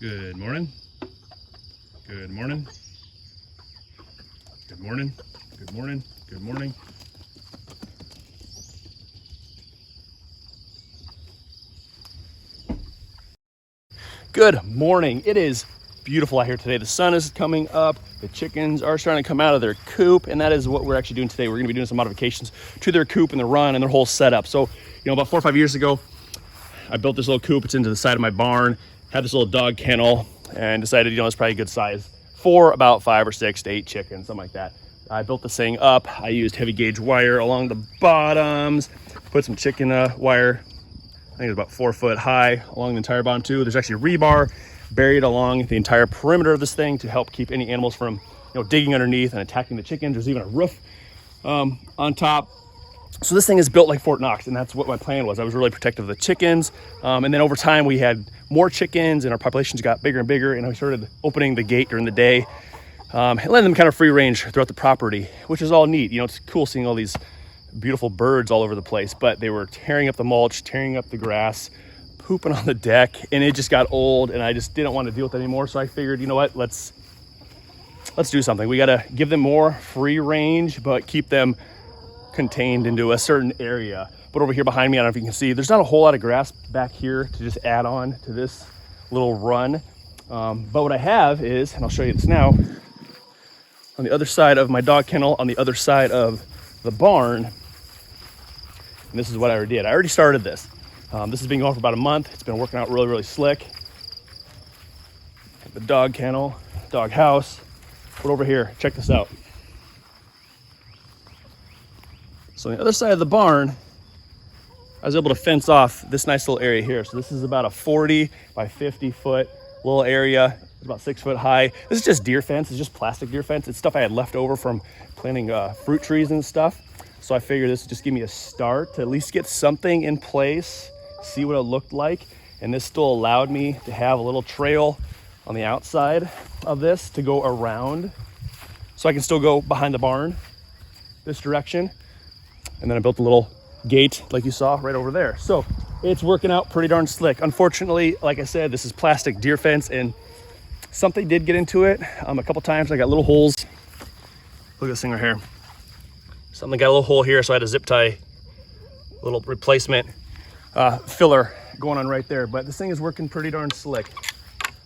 Good morning. Good morning. Good morning. Good morning. Good morning. Good morning. It is beautiful out here today. The sun is coming up. The chickens are starting to come out of their coop, and that is what we're actually doing today. We're going to be doing some modifications to their coop and their run and their whole setup. So, about 4 or 5 years ago, I built this little coop. It's into the side of my barn. Had this little dog kennel and decided, it's probably a good size for about 5 or 6 to 8 chickens, something like that. I built this thing up. I used heavy gauge wire along the bottoms, put some chicken wire, I think it's about 4 foot high along the entire bottom too. There's actually rebar buried along the entire perimeter of this thing to help keep any animals from, digging underneath and attacking the chickens. There's even a roof on top. So this thing is built like Fort Knox, and that's what my plan was. I was really protective of the chickens. And then over time we had more chickens and our populations got bigger and bigger, and I started opening the gate during the day and letting them kind of free range throughout the property, which is all neat. It's cool seeing all these beautiful birds all over the place, but they were tearing up the mulch, tearing up the grass, pooping on the deck, and it just got old, and I just didn't want to deal with it anymore. So I figured, what, let's do something. We got to give them more free range, but keep them contained into a certain area. But over here behind me, I don't know if you can see, there's not a whole lot of grass back here to just add on to this little run. But what I have is, and I'll show you this now, on the other side of my dog kennel, on the other side of the barn, and this is what I already did. I already started this. This has been going for about a month. It's been working out really, really slick. The dog kennel, dog house. But over here, check this out. So on the other side of the barn, I was able to fence off this nice little area here. So this is about a 40 by 50 foot little area. It's about 6 foot high. This is just deer fence. It's just plastic deer fence. It's stuff I had left over from planting fruit trees and stuff. So I figured this would just give me a start to at least get something in place, see what it looked like. And this still allowed me to have a little trail on the outside of this to go around. So I can still go behind the barn this direction. And then I built a little gate like you saw right over there. So it's working out pretty darn slick. Unfortunately, like I said, this is plastic deer fence, and something did get into it a couple times. I got little holes. Look at this thing right here. Something got a little hole here, so I had a zip tie, little replacement filler going on right there. But this thing is working pretty darn slick.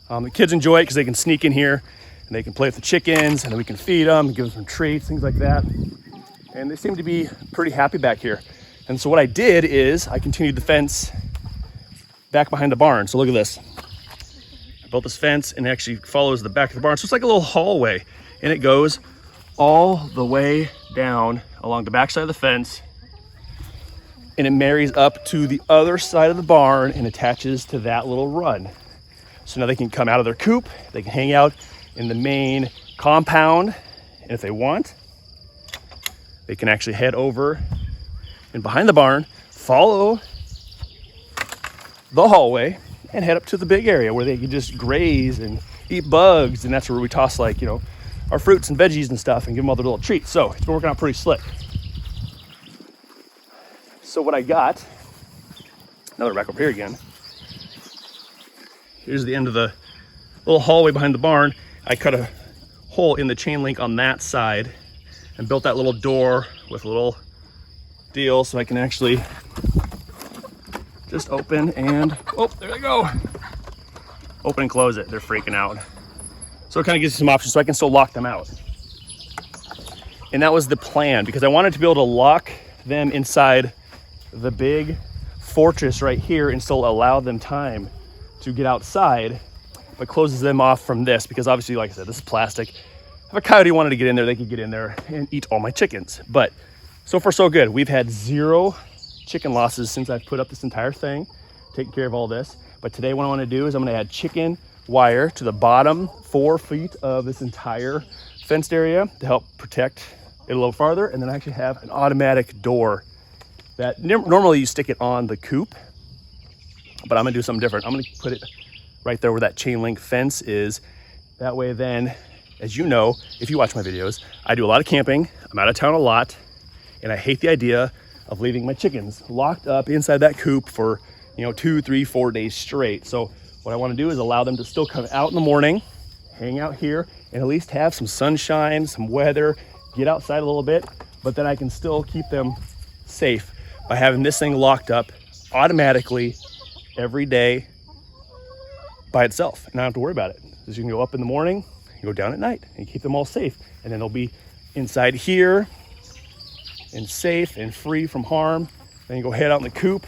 The kids enjoy it because they can sneak in here and they can play with the chickens, and then we can feed them, give them some treats, things like that. And they seem to be pretty happy back here. And so what I did is I continued the fence back behind the barn. So look at this. I built this fence and it actually follows the back of the barn. So it's like a little hallway, and it goes all the way down along the back side of the fence, and it marries up to the other side of the barn and attaches to that little run. So now they can come out of their coop, they can hang out in the main compound, and if they want, they can actually head over and behind the barn, follow the hallway, and head up to the big area where they can just graze and eat bugs. And that's where we toss our fruits and veggies and stuff and give them all their little treats. So it's been working out pretty slick. So what I got, now they're back up here again. Here's the end of the little hallway behind the barn. I cut a hole in the chain link on that side and built that little door with a little deal so I can actually just open and, oh, there they go. Open and close it. They're freaking out. So it kind of gives you some options so I can still lock them out. And that was the plan, because I wanted to be able to lock them inside the big fortress right here and still allow them time to get outside, but closes them off from this, because obviously, like I said, this is plastic. If a coyote wanted to get in there, they could get in there and eat all my chickens. But so far so good. We've had 0 chicken losses since I've put up this entire thing, taking care of all this. But today what I want to do is I'm going to add chicken wire to the bottom 4 feet of this entire fenced area to help protect it a little farther. And then I actually have an automatic door that normally you stick it on the coop, but I'm gonna do something different. I'm gonna put it right there where that chain link fence is. That way then, as you know, if you watch my videos, I do a lot of camping. I'm out of town a lot, and I hate the idea of leaving my chickens locked up inside that coop for 2, 3, 4 days straight. So What I want to do is allow them to still come out in the morning, hang out here, and at least have some sunshine, some weather, get outside a little bit, but then I can still keep them safe by having this thing locked up automatically every day by itself, and I don't have to worry about it. Because you can go up in the morning, you go down at night, and keep them all safe, and then they'll be inside here and safe and free from harm. Then you go head out in the coop,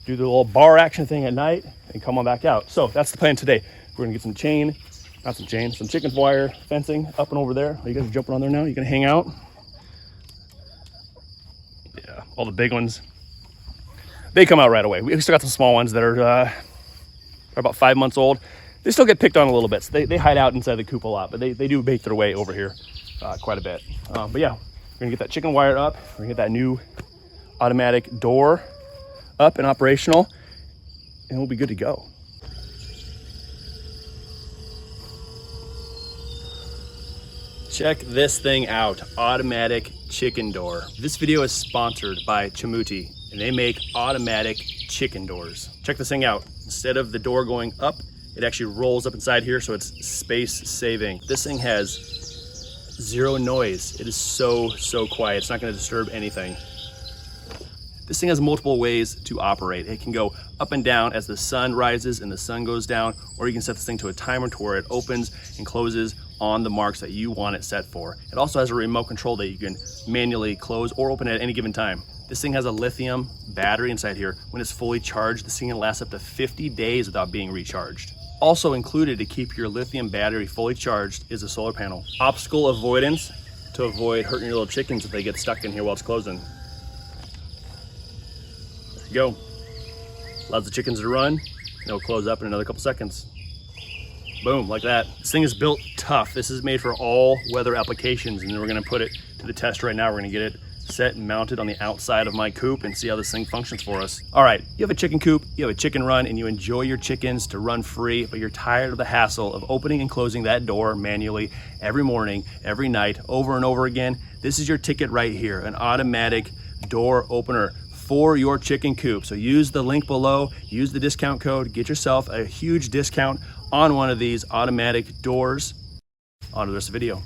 do the little bar action thing at night, and come on back out. So that's the plan today. We're gonna get some some chicken wire fencing up and over there. Are you guys jumping on there now? You gonna hang out? Yeah, all the big ones, they come out right away. We still got some small ones that are about 5 months old. They still get picked on a little bit, so they hide out inside the coop a lot, but they do make their way over here quite a bit. But yeah, we're gonna get that chicken wire up. We're gonna get that new automatic door up and operational, and we'll be good to go. Check this thing out, automatic chicken door. This video is sponsored by Chamuti, and they make automatic chicken doors. Check this thing out. Instead of the door going up, it actually rolls up inside here, so it's space saving. This thing has zero noise. It is so quiet. It's not gonna disturb anything. This thing has multiple ways to operate. It can go up and down as the sun rises and the sun goes down, or you can set this thing to a timer to where it opens and closes on the marks that you want it set for. It also has a remote control that you can manually close or open at any given time. This thing has a lithium battery inside here. When it's fully charged, this thing can last up to 50 days without being recharged. Also included to keep your lithium battery fully charged is a solar panel. Obstacle avoidance to avoid hurting your little chickens if they get stuck in here while it's closing. There you go. Allows the chickens to run, and it'll close up in another couple seconds. Boom, like that. This thing is built tough. This is made for all weather applications, and then we're gonna put it to the test right now. We're gonna get it set and mounted on the outside of my coop and see how this thing functions for us. All right, you have a chicken coop, you have a chicken run, and you enjoy your chickens to run free, but you're tired of the hassle of opening and closing that door manually every morning, every night, over and over again. This is your ticket right here, an automatic door opener for your chicken coop. So use the link below, use the discount code, get yourself a huge discount on one of these automatic doors. On to the rest of the video.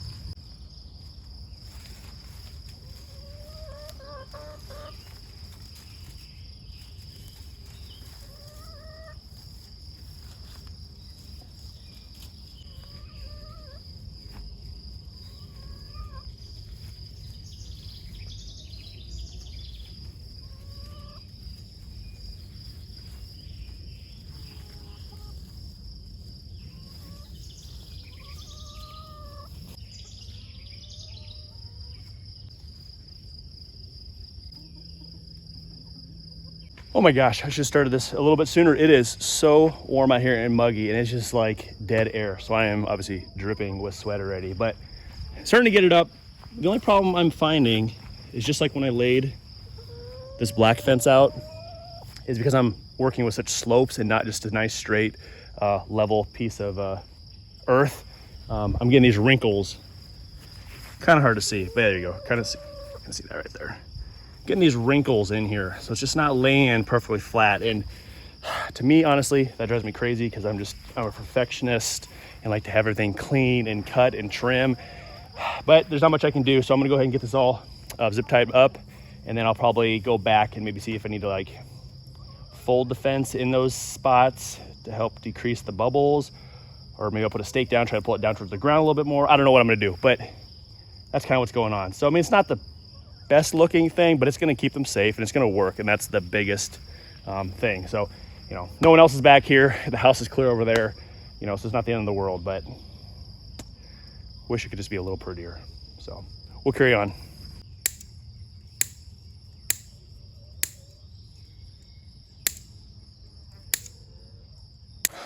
Oh my gosh, I should have started this a little bit sooner. It is so warm out here and muggy, and it's just like dead air. So I am obviously dripping with sweat already, but starting to get it up. The only problem I'm finding is just like when I laid this black fence out, is because I'm working with such slopes and not just a nice straight level piece of earth. I'm getting these wrinkles. Kind of hard to see, but there you go. Kind of see that right there. Getting these wrinkles in here, so it's just not laying perfectly flat. And to me, honestly, that drives me crazy because I'm a perfectionist and like to have everything clean and cut and trim. But there's not much I can do, so I'm gonna go ahead and get this all zip tied up, and then I'll probably go back and maybe see if I need to like fold the fence in those spots to help decrease the bubbles, or maybe I'll put a stake down, try to pull it down towards the ground a little bit more. I don't know what I'm gonna do, but that's kind of what's going on. So I mean, it's not the best looking thing, but it's going to keep them safe and it's going to work, and that's the biggest thing. So, you know, no one else is back here. The house is clear over there, you know, so it's not the end of the world, but wish it could just be a little prettier. So we'll carry on.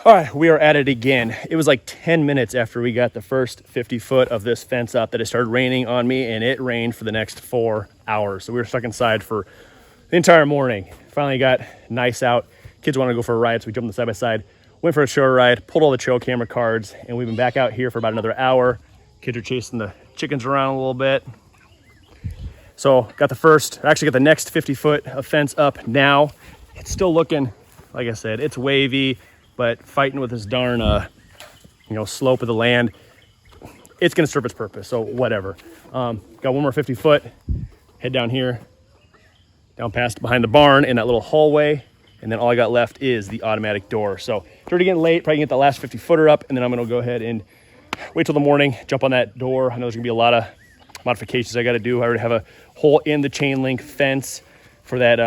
All right, we are at it again. It was like 10 minutes after we got the first 50 foot of this fence up that it started raining on me, and it rained for the next 4 hours. So we were stuck inside for the entire morning. Finally got nice out. Kids wanted to go for a ride, so we jumped on the side-by-side, went for a short ride, pulled all the trail camera cards, and we've been back out here for about another hour. Kids are chasing the chickens around a little bit. So got the next 50 foot of fence up now. It's still looking, like I said, it's wavy. but fighting with this darn, slope of the land, it's going to serve its purpose. So whatever. Got one more 50 foot, head down here, down past behind the barn in that little hallway. And then all I got left is the automatic door. So it's already getting late, probably get the last 50 footer up, and then I'm going to go ahead and wait till the morning, jump on that door. I know there's going to be a lot of modifications I got to do. I already have a hole in the chain link fence for that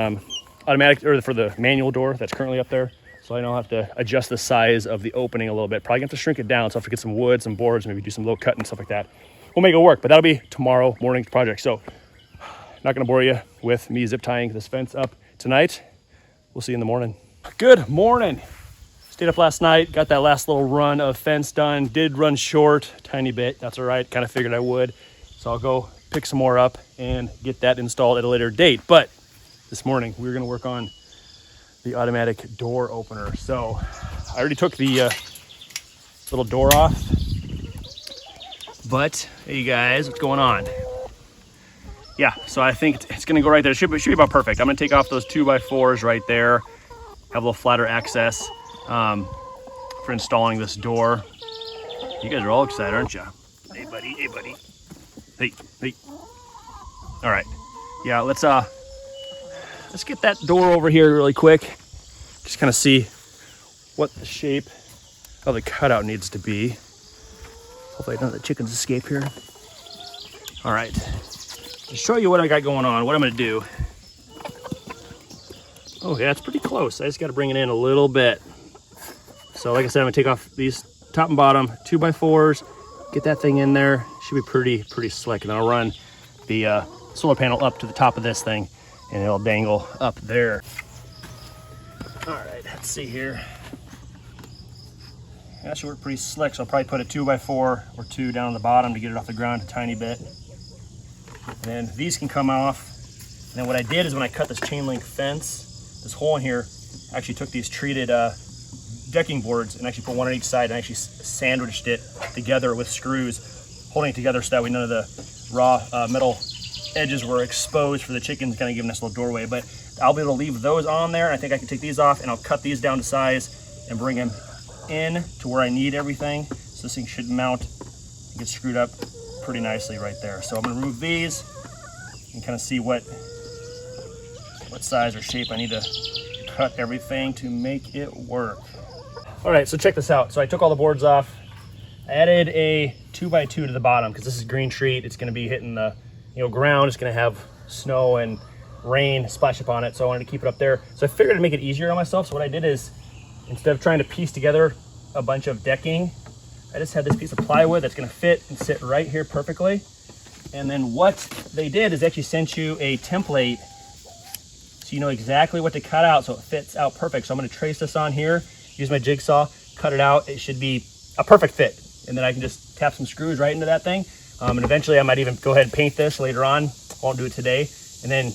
automatic, or for the manual door that's currently up there. So I know I'll have to adjust the size of the opening a little bit. Probably going to have to shrink it down. So I'll have to get some wood, some boards, maybe do some low cut and stuff like that. We'll make it work, but that'll be tomorrow morning's project. So not going to bore you with me zip tying this fence up tonight. We'll see you in the morning. Good morning. Stayed up last night, got that last little run of fence done. Did run short a tiny bit. That's all right. Kind of figured I would. So I'll go pick some more up and get that installed at a later date. But this morning we're going to work on the automatic door opener. So I already took the little door off. But hey guys, what's going on? Yeah, so I think it's going to go right there. It should be about perfect. I'm going to take off those 2x4s right there. Have a little flatter access for installing this door. You guys are all excited, aren't you? Hey, buddy. Hey, buddy. Hey, hey. All right. Yeah, let's get that door over here really quick. Just kind of see what the shape of the cutout needs to be. Hopefully none of the chickens escape here. All right. To show you what I got going on, what I'm going to do. Oh, yeah, it's pretty close. I just got to bring it in a little bit. So like I said, I'm going to take off these top and bottom 2x4s, get that thing in there. Should be pretty slick. And then I'll run the solar panel up to the top of this thing, and it'll dangle up there. All right, let's see here. That should work pretty slick. So I'll probably put a 2x4 or 2 down on the bottom to get it off the ground a tiny bit. And then these can come off. And then what I did is when I cut this chain link fence, this hole in here, I actually took these treated decking boards and actually put one on each side and actually sandwiched it together with screws, holding it together so that way none of the raw metal edges were exposed for the chickens, kind of giving us a little doorway. But I'll be able to leave those on there. I think I can take these off and I'll cut these down to size and bring them in to where I need everything. So this thing should mount and get screwed up pretty nicely right there. So I'm going to remove these and kind of see what size or shape I need to cut everything to make it work. All right, so check this out. So I took all the boards off. I added a 2x2 to the bottom because this is green treat. It's going to be hitting the ground. It's going to have snow and rain splash up on it. So I wanted to keep it up there. So I figured to make it easier on myself. So what I did is, instead of trying to piece together a bunch of decking, I just had this piece of plywood that's going to fit and sit right here perfectly. And then what they did is actually sent you a template so you know exactly what to cut out so it fits out perfect. So I'm going to trace this on here, use my jigsaw, cut it out. It should be a perfect fit. And then I can just tap some screws right into that thing. And eventually I might even go ahead and paint this later on. Won't do it today. And then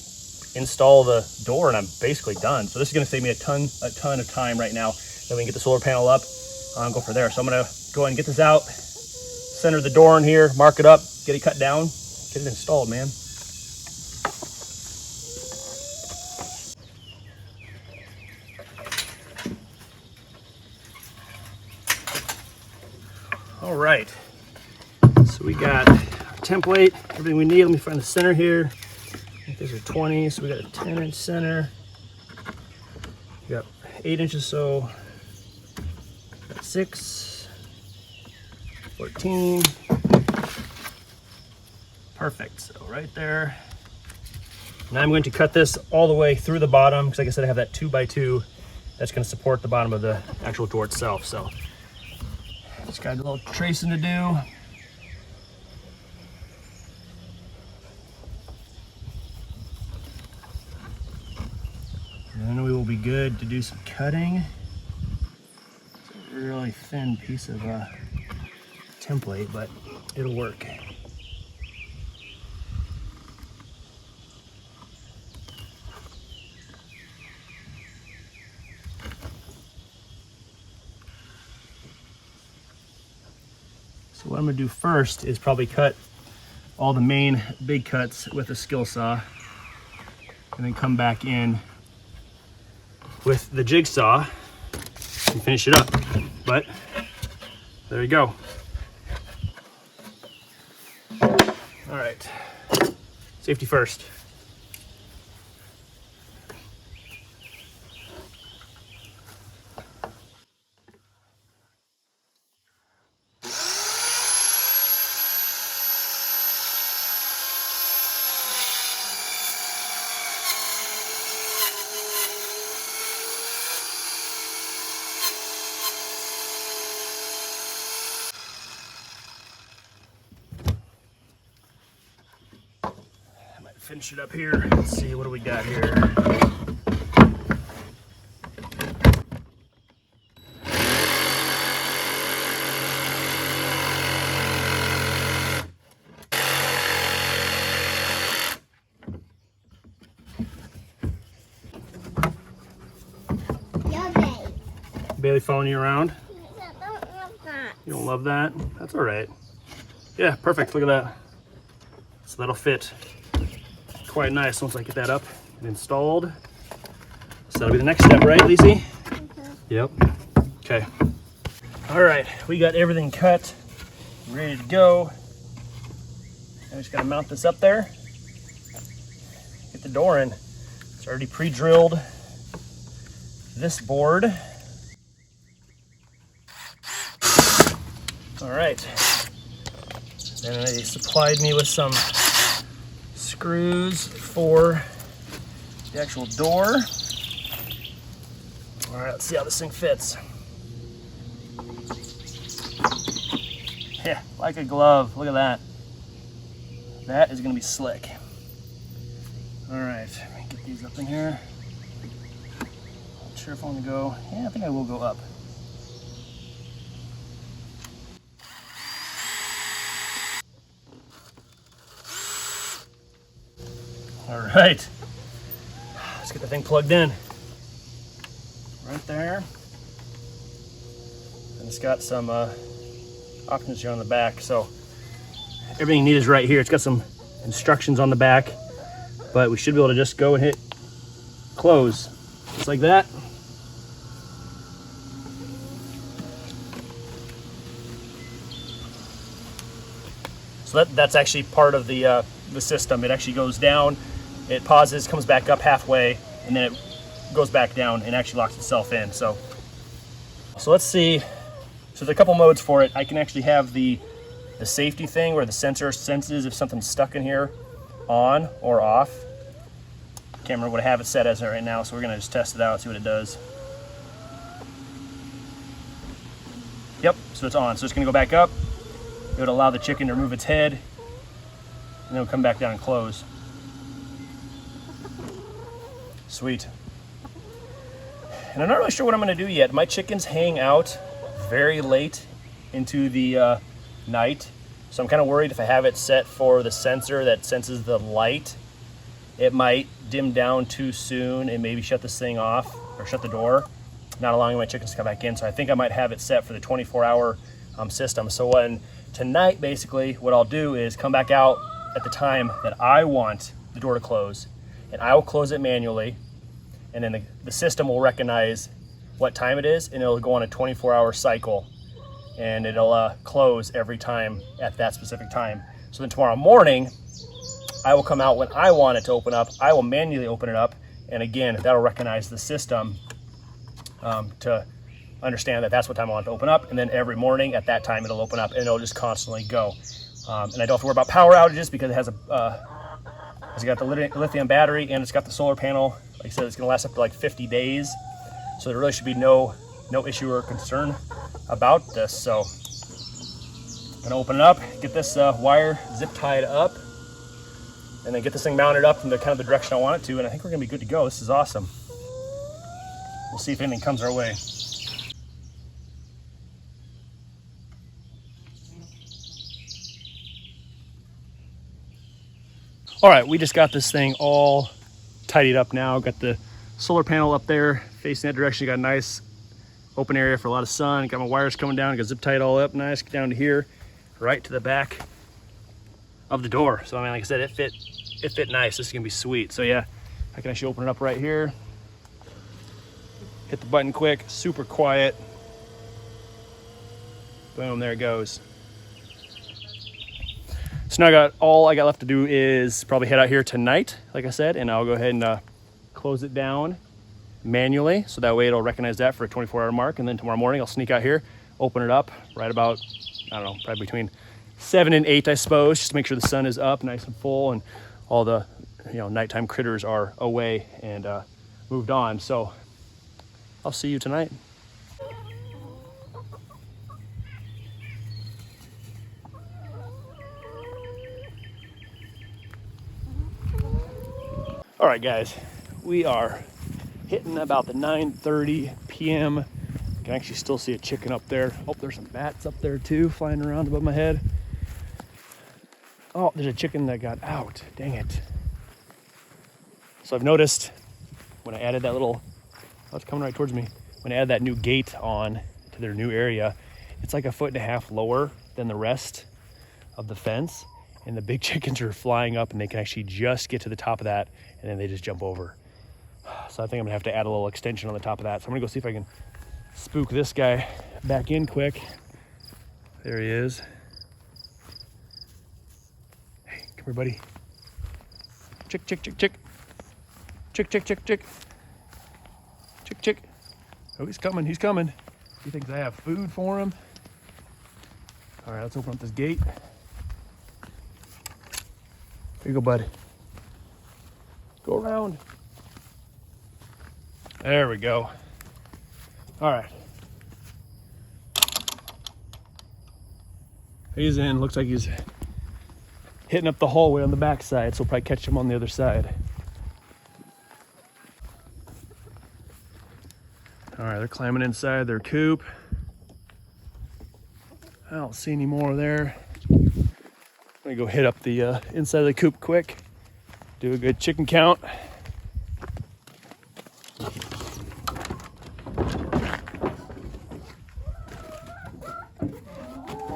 install the door and I'm basically done. So this is going to save me a ton of time right now. Then we can get the solar panel up and go for there. So I'm going to go ahead and get this out, center the door in here, mark it up, get it cut down, get it installed, man. All right, so we got our template, everything we need. Let me find the center here. I think these are 20, so we got a 10-inch center. We got 8 inches, so 6, 14. Perfect, so right there. Now I'm going to cut this all the way through the bottom, because like I said, I have that 2x2 that's going to support the bottom of the actual door itself. So just got a little tracing to do. And then we will be good to do some cutting. It's a really thin piece of template, but it'll work. So what I'm gonna do first is probably cut all the main big cuts with a skill saw and then come back in with the jigsaw and finish it up. But there you go. All right, safety first. Finish it up here. Let's see, what do we got here? Bailey following you around? I don't love that. You don't love that? That's all right. Yeah, perfect. Look at that. So that'll fit quite nice once I get that up and installed. So that'll be the next step, right, Lacey? Yep. Okay. All right, we got everything cut, ready to go. I just gotta mount this up there. Get the door in. It's already pre-drilled this board. All right. Then they supplied me with some screws for the actual door. All right, let's see how this thing fits. Yeah, like a glove. Look at that. That is gonna be slick. All right, let me get these up in here. Not sure if I want to go. Yeah, I think I will go up. All right, let's get the thing plugged in. Right there. And it's got some options here on the back. So everything you need is right here. It's got some instructions on the back, but we should be able to just go and hit close, just like that. So that's actually part of the system. It actually goes down, it pauses, comes back up halfway, and then it goes back down and actually locks itself in. So let's see. So there's a couple modes for it. I can actually have the safety thing where the sensor senses if something's stuck in here, on or off. Can't remember what I have it set as right now, so we're gonna just test it out, see what it does. Yep, so it's on. So it's gonna go back up. It would allow the chicken to remove its head, and then it'll come back down and close. Sweet. And I'm not really sure what I'm gonna do yet. My chickens hang out very late into the night. So I'm kind of worried if I have it set for the sensor that senses the light, it might dim down too soon and maybe shut this thing off or shut the door, not allowing my chickens to come back in. So I think I might have it set for the 24-hour system. So when tonight, basically, what I'll do is come back out at the time that I want the door to close, and I will close it manually. And then the system will recognize what time it is, and it'll go on a 24-hour cycle, and it'll close every time at that specific time. So then tomorrow morning, I will come out when I want it to open up. I will manually open it up, and again, that'll recognize the system to understand that that's what time I want it to open up. And then every morning at that time, it'll open up, and it'll just constantly go. And I don't have to worry about power outages because it has it's got the lithium battery, and it's got the solar panel. Like I said, it's gonna last up to like 50 days. So there really should be no issue or concern about this. So I'm gonna open it up, get this wire zip tied up, and then get this thing mounted up in the kind of the direction I want it to, and I think we're gonna be good to go. This is awesome. We'll see if anything comes our way. All right, we just got this thing all tidied up now. Got the solar panel up there facing that direction. Got a nice open area for a lot of sun. Got my wires coming down. Got zip tied all up nice. Get down to here, right to the back of the door. So I mean, like I said, it fit nice. This is gonna be sweet. So yeah, I can actually open it up right here. Hit the button quick, super quiet. Boom, there it goes. So now all I got left to do is probably head out here tonight, like I said, and I'll go ahead and close it down manually, so that way it'll recognize that for a 24-hour mark. And then tomorrow morning I'll sneak out here, open it up right about, I don't know, probably between 7 and 8, I suppose, just to make sure the sun is up nice and full and all the nighttime critters are away and moved on. So I'll see you tonight. All right, guys, we are hitting about the 9:30 p.m. I can actually still see a chicken up there. Oh, there's some bats up there too, flying around above my head. Oh, there's a chicken that got out. Dang it. So I've noticed when I added that little, oh, it's coming right towards me. When I add that new gate on to their new area, it's like 1.5 feet lower than the rest of the fence. And the big chickens are flying up and they can actually just get to the top of that and then they just jump over. So I think I'm gonna have to add a little extension on the top of that. So I'm gonna go see if I can spook this guy back in quick. There he is. Hey, come here, buddy. Chick, chick, chick, chick. Chick, chick, chick, chick. Chick, chick. Oh, he's coming, he's coming. He thinks I have food for him. All right, let's open up this gate. Here you go, bud. Go around. There we go. All right. He's in. Looks like he's hitting up the hallway on the back side, so we'll probably catch him on the other side. All right, they're climbing inside their coop. I don't see any more there. I'm gonna go hit up the inside of the coop quick, do a good chicken count.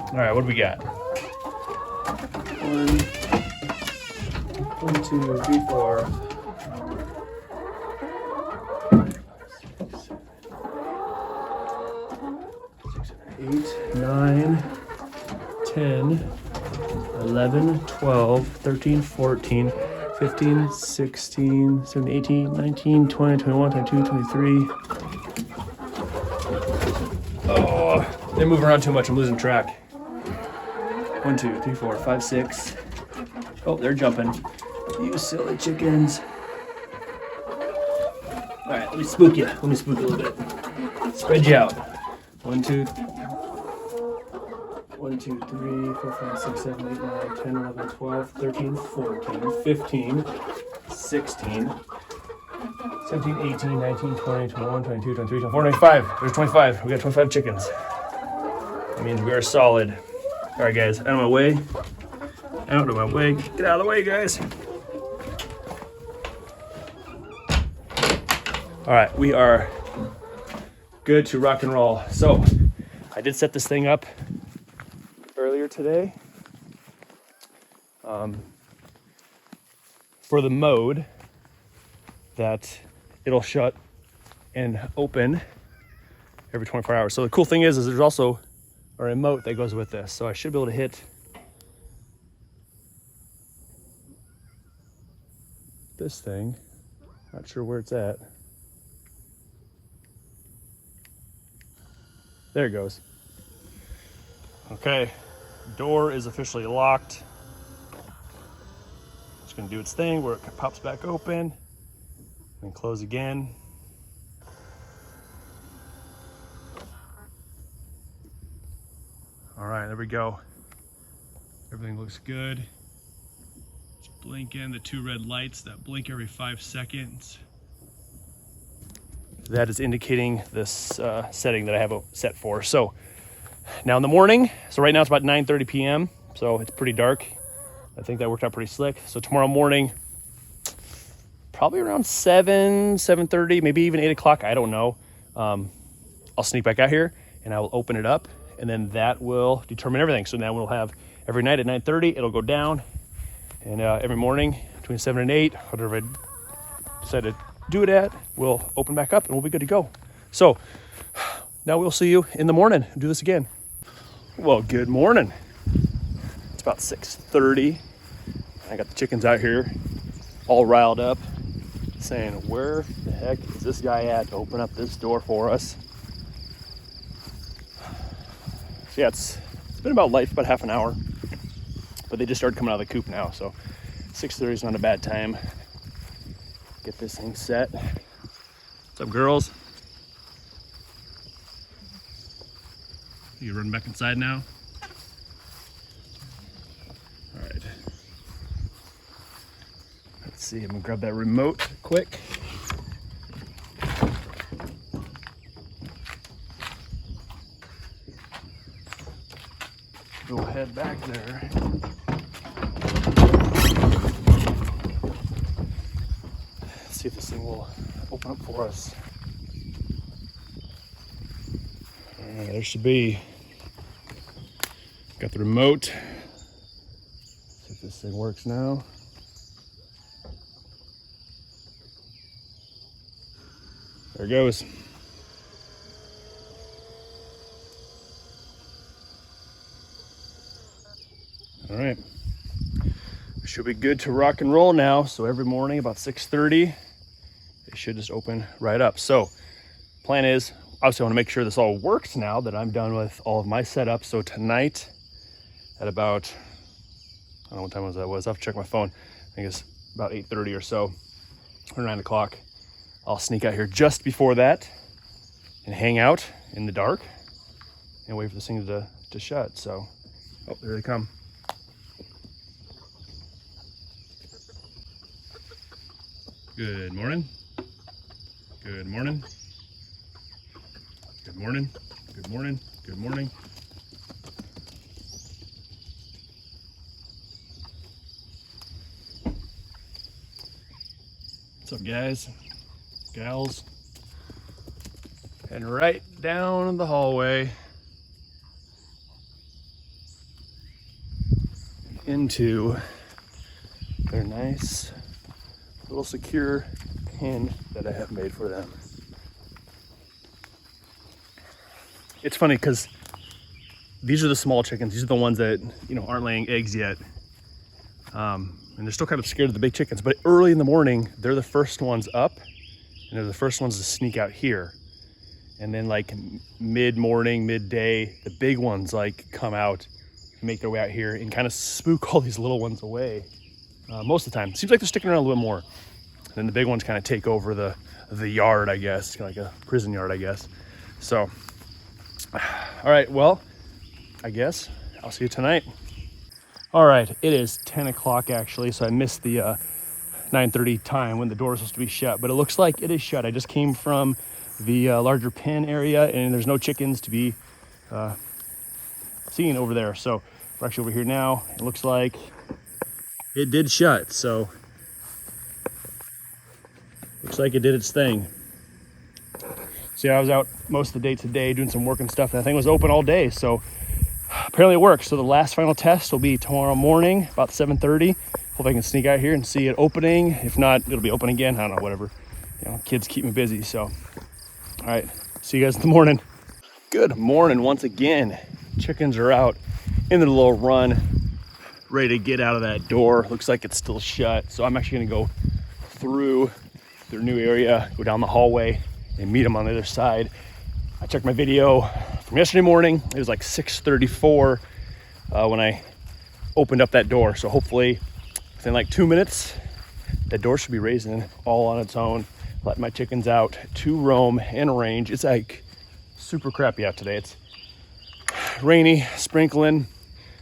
All right, what do we got? 1, 2, 3, 4. 8, 9, 10, 11, 12, 13, 14, 15, 16, 17, 18, 19, 20, 21, 22, 23. Oh, they move around too much. I'm losing track. 1, 2, 3, 4, 5, 6. Oh, they're jumping. You silly chickens. All right, let me spook you. Let me spook you a little bit. Spread you out. 1, 2, 1, 2, 3, 4, 5, 6, 7, 8, 9, 10, 11, 12, 13, 14, 15, 16, 17, 18, 19, 20, 21, 22, 23, 24, 25. There's 25. We got 25 chickens. That means we are solid. All right, guys, out of my way. Out of my way. Get out of the way, guys. All right, we are good to rock and roll. So I did set this thing up earlier today for the mode that it'll shut and open every 24 hours. So the cool thing is there's also a remote that goes with this. So I should be able to hit this thing. Not sure where it's at. There it goes. Okay, door is officially locked. It's gonna do its thing where it pops back open and close again. All right, there we go. Everything looks good. It's blinking, the 2 red lights that blink every 5 seconds. That is indicating this setting that I have it set for. So now in the morning, so right now it's about 9:30 p.m. So it's pretty dark. I think that worked out pretty slick. So tomorrow morning, probably around 7:30, maybe even 8 o'clock, I don't know. I'll sneak back out here and I will open it up and then that will determine everything. So now we'll have every night at 9:30, it'll go down, and every morning between 7 and 8, whatever I decide to do it at, we'll open back up and we'll be good to go. So now we'll see you in the morning. Do this again. Well, good morning. It's about 6:30. I got the chickens out here all riled up, saying, where the heck is this guy at to open up this door for us? So yeah, it's been about light for about half an hour, but they just started coming out of the coop now, so 6:30 is not a bad time. Get this thing set. What's up, girls? You running back inside now? All right. Let's see, I'm gonna grab that remote quick. Go head back there. See if this thing will open up for us. There should be. Got the remote. See if this thing works now. There it goes. All right. We should be good to rock and roll now. So every morning about 6:30, it should just open right up. So plan is, obviously I want to make sure this all works now that I'm done with all of my setup. So tonight at about, I don't know what time was that was. I'll have to check my phone. I think it's about 8:30 or so, or 9 o'clock. I'll sneak out here just before that and hang out in the dark and wait for this thing to shut. So, oh, there they come. Good morning. Good morning. Good morning. Good morning. Good morning. What's up, guys? Gals? And right down the hallway into their nice little secure pen that I have made for them. It's funny because these are the small chickens. These are the ones that, you know, aren't laying eggs yet. And they're still kind of scared of the big chickens, but early in the morning, they're the first ones up and they're the first ones to sneak out here. And then like mid-morning, midday, the big ones like come out, make their way out here and kind of spook all these little ones away. Most of the time, seems like they're sticking around a little bit more. And then the big ones kind of take over the yard, I guess, like a prison yard, I guess. So, all right, well, I guess I'll see you tonight. All right, it is 10 o'clock actually, so I missed the 9:30 time when the door is supposed to be shut, but it looks like it is shut. I just came from the larger pen area and there's no chickens to be seen over there. So we're actually over here now. It looks like it did shut, so looks like it did its thing. See, I was out most of the day today doing some work and stuff, and that thing was open all day, so apparently it works. So the last final test will be tomorrow morning, about 7:30. Hope I can sneak out here and see it opening. If not, it'll be open again. I don't know, whatever. You know, kids keep me busy, so. All right, see you guys in the morning. Good morning once again. Chickens are out in their little run, ready to get out of that door. Looks like it's still shut, so I'm actually gonna go through their new area, go down the hallway, and meet them on the other side. I checked my video from yesterday morning. It was like 6:34 when I opened up that door. So hopefully within like 2 minutes, that door should be raising all on its own. Let my chickens out to roam and range. It's like super crappy out today. It's rainy, sprinkling,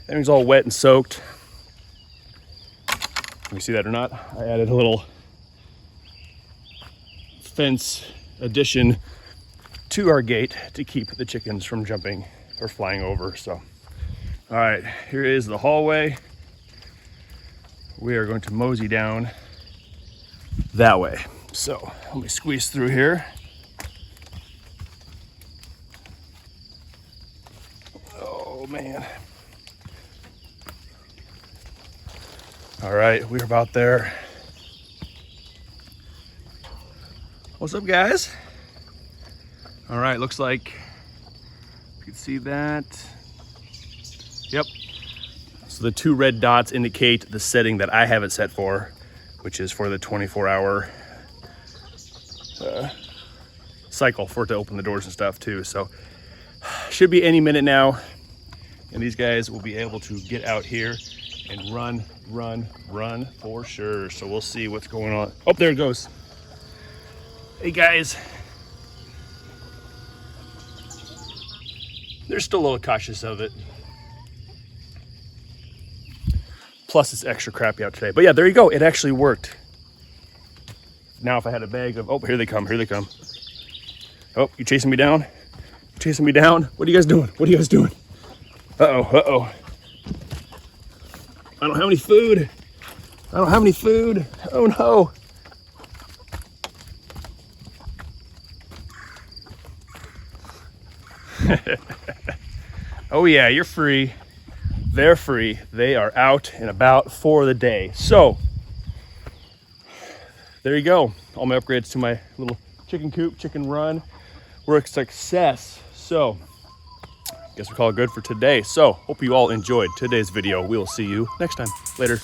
everything's all wet and soaked. Can you see that or not? I added a little fence addition to our gate to keep the chickens from jumping or flying over. So, all right, here is the hallway. We are going to mosey down that way. So let me squeeze through here. Oh man. All right, we're about there. What's up, guys? All right, looks like you can see that. Yep. So the 2 red dots indicate the setting that I have it set for, which is for the 24-hour cycle for it to open the doors and stuff too. So should be any minute now, and these guys will be able to get out here and run for sure. So we'll see what's going on. Oh, there it goes. Hey guys. They're still a little cautious of it. Plus it's extra crappy out today. But yeah, there you go. It actually worked. Now if I had a bag of, oh, here they come. Oh, you chasing me down? Chasing me down? What are you guys doing? Uh-oh. I don't have any food. Oh no. Oh yeah, you're free. They're free. They are out and about for the day. So there you go. All my upgrades to my little chicken coop, chicken run were a success. So I guess we call it good for today. So hope you all enjoyed today's video. We will see you next time. Later.